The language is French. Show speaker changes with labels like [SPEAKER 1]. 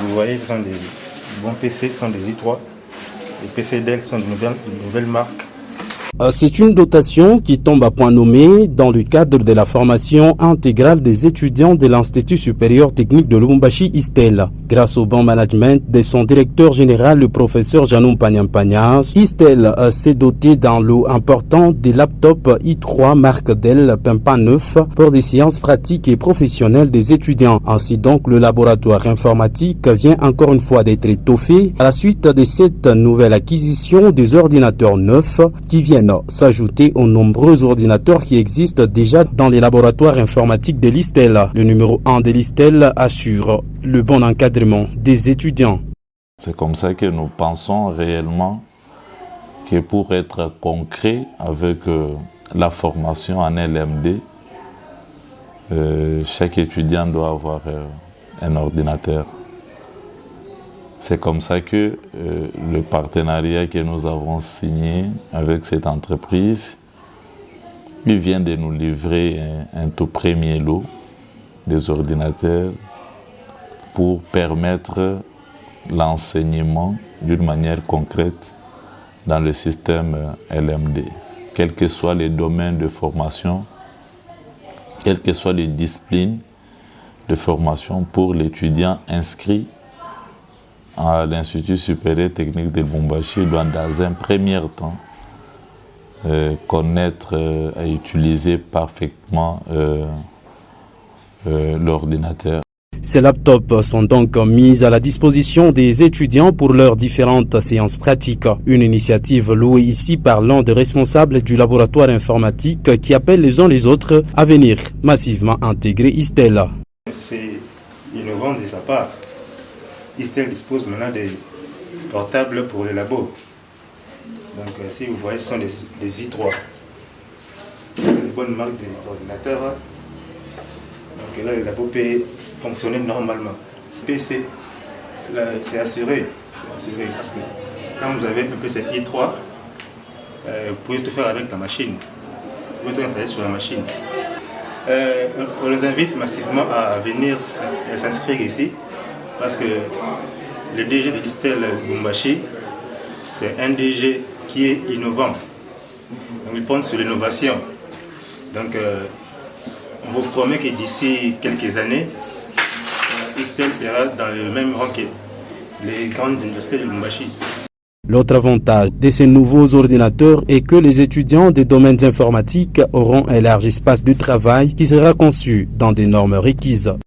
[SPEAKER 1] Vous voyez, ce sont des bons PC, ce sont des i3. Les PC Dell sont de nouvelles marques.
[SPEAKER 2] C'est une dotation qui tombe à point nommé dans le cadre de la formation intégrale des étudiants de l'Institut supérieur technique de Lubumbashi ISTEL. Grâce au bon management de son directeur général, le professeur Janou Pagnampagna, ISTEL s'est doté d'un lot important des laptops i3 marque Dell Pimpa 9 pour des séances pratiques et professionnelles des étudiants. Ainsi donc, le laboratoire informatique vient encore une fois d'être étoffé à la suite de cette nouvelle acquisition des ordinateurs neufs qui viennent s'ajouter aux nombreux ordinateurs qui existent déjà dans les laboratoires informatiques de l'ISTEL. Le numéro 1 de l'ISTEL assure le bon encadrement des étudiants.
[SPEAKER 3] C'est comme ça que nous pensons réellement que pour être concret avec la formation en LMD, chaque étudiant doit avoir un ordinateur. C'est comme ça que le partenariat que nous avons signé avec cette entreprise, il vient de nous livrer un tout premier lot des ordinateurs pour permettre l'enseignement d'une manière concrète dans le système LMD. Quels que soient les domaines de formation, quelles que soient les disciplines de formation pour l'étudiant inscrit à l'Institut supérieur technique de Lubumbashi doit dans un premier temps connaître et utiliser parfaitement l'ordinateur.
[SPEAKER 2] Ces laptops sont donc mis à la disposition des étudiants pour leurs différentes séances pratiques. Une initiative louée ici par l'un des responsables du laboratoire informatique qui appelle les uns les autres à venir massivement intégrer ISTEL.
[SPEAKER 1] C'est innovant de sa part. ISTEL dispose maintenant des portables pour les labos. Donc si vous voyez, ce sont des i3. Une bonne marque des ordinateurs. Donc là, le labo peut fonctionner normalement. PC, c'est assuré. Parce que quand vous avez un PC i3, vous pouvez tout faire avec la machine. Vous pouvez tout installer sur la machine. On les invite massivement à venir s'inscrire ici. Parce que le DG de l'ISTEL Lubumbashi, c'est un DG qui est innovant. Donc, il pense sur l'innovation. Donc, on vous promet que d'ici quelques années, l'ISTEL sera dans le même rang que les grandes universités de Lubumbashi.
[SPEAKER 2] L'autre avantage de ces nouveaux ordinateurs est que les étudiants des domaines informatiques auront un large espace de travail qui sera conçu dans des normes requises.